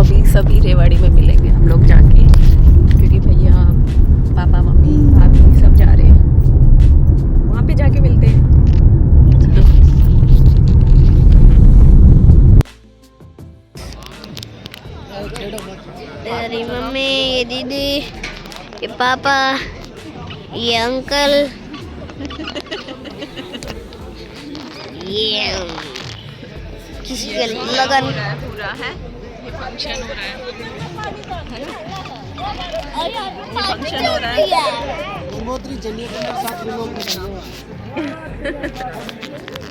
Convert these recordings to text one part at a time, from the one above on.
अभी सभी रेवाड़ी में मिलेंगे हम लोग जाके, क्योंकि भैया पापा मम्मी भाभी सब जा रहे हैं, वहाँ पे जाके मिलते हैं। तेरी मम्मी, ये दीदी, ये पापा, ये अंकल, ये किसी के लगन पूरा है, ये फंक्शन हो रहा है, फंक्शन हो रहा है।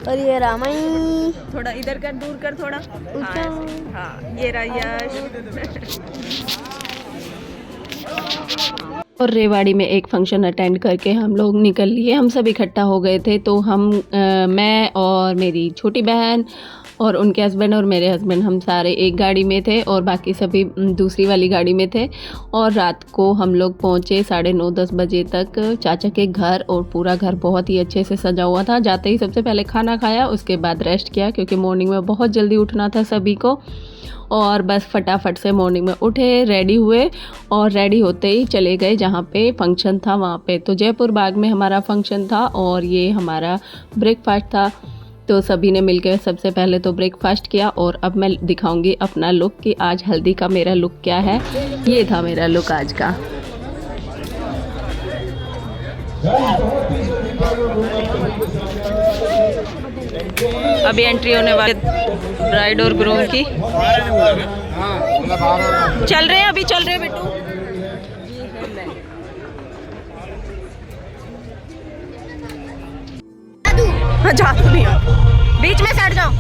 और ये रामाई, थोड़ा इधर कर, दूर कर थोड़ा। हाँ ये रहा यश। और रेवाड़ी में एक फंक्शन अटेंड करके हम लोग निकल लिए। हम सब इकट्ठा हो गए थे, तो मैं और मेरी छोटी बहन और उनके हस्बैंड और मेरे हस्बैंड, हम सारे एक गाड़ी में थे और बाकी सभी दूसरी वाली गाड़ी में थे। और रात को हम लोग पहुँचे 9:30-10 बजे तक चाचा के घर, और पूरा घर बहुत ही अच्छे से सजा हुआ था। जाते ही सबसे पहले खाना खाया, उसके बाद रेस्ट किया, क्योंकि मॉर्निंग में बहुत जल्दी उठना था सभी को। और बस फटाफट से मॉर्निंग में उठे, रेडी हुए, और रेडी होते ही चले गए जहाँ पे फंक्शन था वहाँ पे। तो जयपुर बाग में हमारा फंक्शन था और ये हमारा ब्रेकफास्ट था। तो सभी ने मिलकर सबसे पहले तो ब्रेकफास्ट किया, और अब मैं दिखाऊंगी अपना लुक कि आज हल्दी का मेरा लुक क्या है। ये था मेरा लुक आज का। अभी एंट्री होने वाले ब्राइड और ग्रूम की। चल रहे हैं, अभी चल रहे हैं बेटू। हाँ जादू नहीं है, बीच में सट जाओ।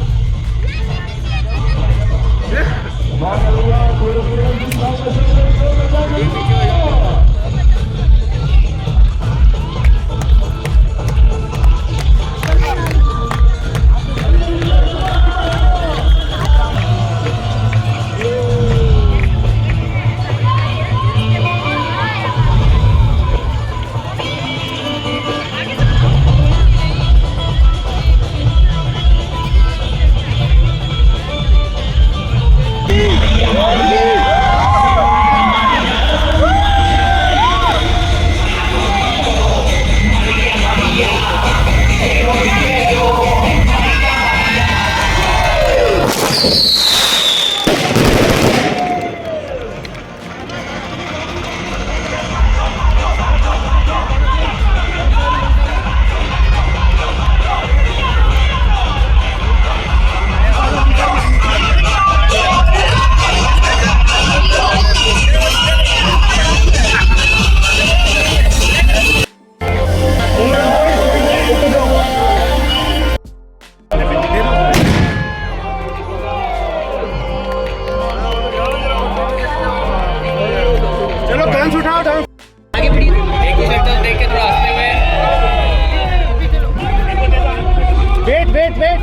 वेट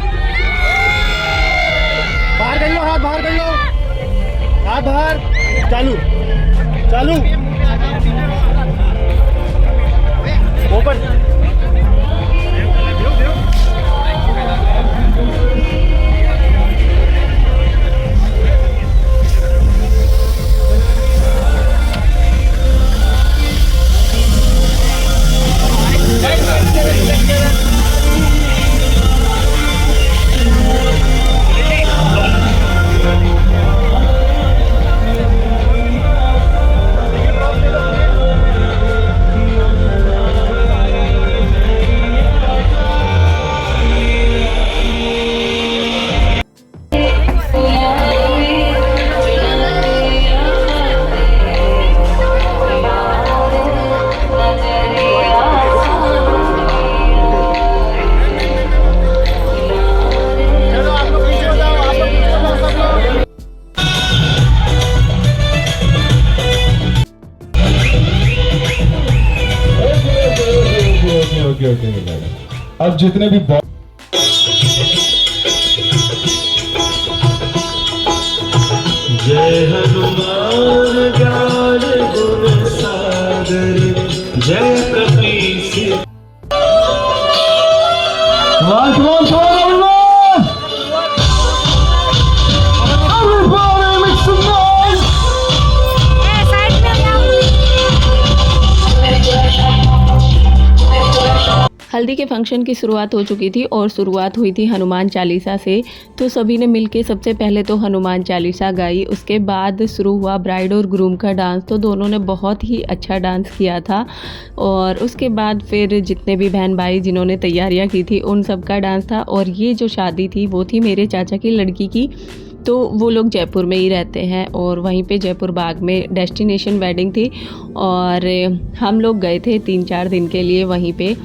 बाहर कर लो, हाथ बाहर कर लो, हाथ बाहर। चालू चालू ओपन। अब जितने भी जय हनुमान ज्ञान गुण सागर जय कपीस Everybody make some noise! हल्दी के फंक्शन की शुरुआत हो चुकी थी और शुरुआत हुई थी हनुमान चालीसा से। तो सभी ने मिलके सबसे पहले तो हनुमान चालीसा गाई, उसके बाद शुरू हुआ ब्राइड और ग्रूम का डांस। तो दोनों ने बहुत ही अच्छा डांस किया था और उसके बाद फिर जितने भी बहन भाई जिन्होंने तैयारियां की थी उन सब का डांस था। और ये जो शादी थी वो थी मेरे चाचा की लड़की की, तो वो लोग जयपुर में ही रहते हैं और वहीं पे जयपुर बाग में डेस्टिनेशन वेडिंग थी और हम लोग गए थे 3-4 दिन के लिए वहीं पे।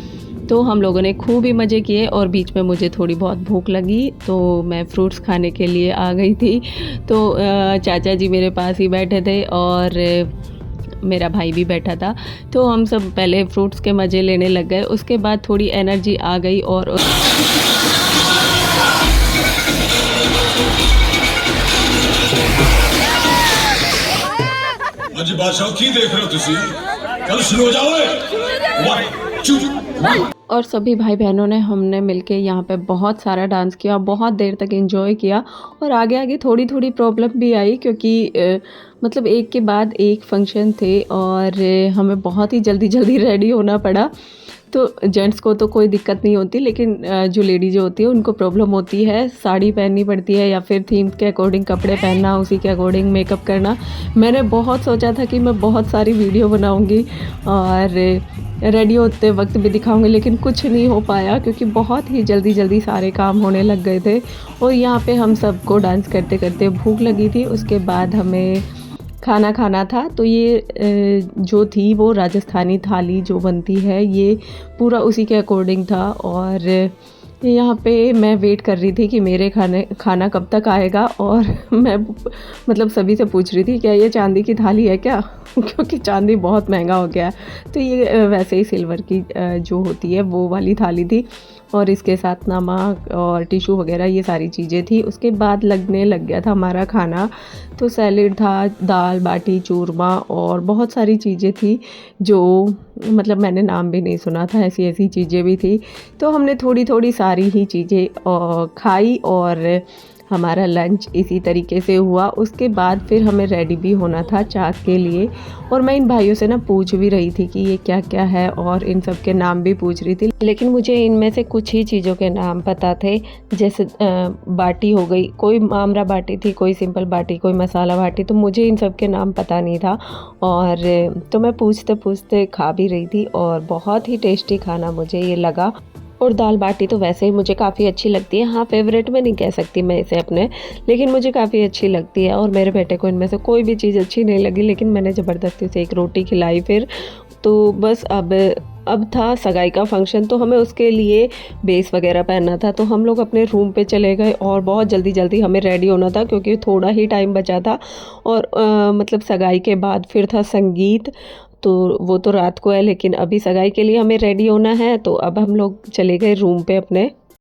तो हम लोगों ने खूब ही मज़े किए और बीच में मुझे थोड़ी बहुत भूख लगी तो मैं फ्रूट्स खाने के लिए आ गई थी। तो चाचा जी मेरे पास ही बैठे थे और मेरा भाई भी बैठा था। तो हम सब पहले फ्रूट्स के मज़े लेने लग गए, उसके बाद थोड़ी एनर्जी आ गई और ਅੱਜ ਬਾਦਸ਼ਾਹ ਕੀ ਦੇਖ ਰਹੇ ਹੋ ਤੁਸੀਂ ਚਲ ਸ਼ੁਰੂ ਹੋ ਜਾਓ ਓਏ 1 2 और सभी भाई बहनों ने हमने मिलके यहाँ पे बहुत सारा डांस किया, बहुत देर तक एंजॉय किया। और आगे आगे थोड़ी थोड़ी प्रॉब्लम भी आई क्योंकि मतलब एक के बाद एक फंक्शन थे और हमें बहुत ही जल्दी जल्दी रेडी होना पड़ा। तो जेंट्स को तो कोई दिक्कत नहीं होती, लेकिन जो लेडीज होती है उनको प्रॉब्लम होती है, साड़ी पहननी पड़ती है या फिर थीम के अकॉर्डिंग कपड़े पहनना, उसी के अकॉर्डिंग मेकअप करना। मैंने बहुत सोचा था कि मैं बहुत सारी वीडियो बनाऊंगी और रेडी होते वक्त भी दिखाऊंगी, लेकिन कुछ नहीं हो पाया क्योंकि बहुत ही जल्दी जल्दी सारे काम होने लग गए थे। और यहाँ पे हम सबको डांस करते करते भूख लगी थी, उसके बाद हमें खाना खाना था। तो ये जो थी वो राजस्थानी थाली जो बनती है ये पूरा उसी के अकॉर्डिंग था। और यहाँ पे मैं वेट कर रही थी कि मेरे खाना कब तक आएगा और मैं मतलब सभी से पूछ रही थी क्या ये चांदी की थाली है क्या क्योंकि चांदी बहुत महंगा हो गया है। तो ये वैसे ही सिल्वर की जो होती है वो वाली थाली थी और इसके साथ नमक और टिशू वगैरह ये सारी चीज़ें थी। उसके बाद लगने लग गया था हमारा खाना। तो सैलेड था, दाल बाटी चूरमा और बहुत सारी चीज़ें थी जो मतलब मैंने नाम भी नहीं सुना था, ऐसी ऐसी चीज़ें भी थी। तो हमने थोड़ी थोड़ी सारी ही चीज़ें खाई और हमारा लंच इसी तरीके से हुआ। उसके बाद फिर हमें रेडी भी होना था चाक के लिए और मैं इन भाइयों से ना पूछ भी रही थी कि ये क्या क्या है और इन सब के नाम भी पूछ रही थी, लेकिन मुझे इनमें से कुछ ही चीज़ों के नाम पता थे। जैसे बाटी हो गई, कोई मामरा बाटी थी, कोई सिंपल बाटी, कोई मसाला बाटी, तो मुझे इन सब के नाम पता नहीं था। और तो मैं पूछते पूछते खा भी रही थी और बहुत ही टेस्टी खाना मुझे ये लगा। और दाल बाटी तो वैसे ही मुझे काफ़ी अच्छी लगती है, हाँ फेवरेट में नहीं कह सकती मैं इसे अपने, लेकिन मुझे काफ़ी अच्छी लगती है। और मेरे बेटे को इनमें से कोई भी चीज़ अच्छी नहीं लगी, लेकिन मैंने ज़बरदस्ती से एक रोटी खिलाई फिर। तो बस अब था सगाई का फंक्शन, तो हमें उसके लिए बेस वगैरह पहनना था। तो हम लोग अपने रूम पे चले गए और बहुत जल्दी जल्दी हमें रेडी होना था क्योंकि थोड़ा ही टाइम बचा था। और मतलब सगाई के बाद फिर था संगीत, तो वो तो रात को है, लेकिन अभी सगाई के लिए हमें रेडी होना है। तो अब हम लोग चले गए रूम पे अपने।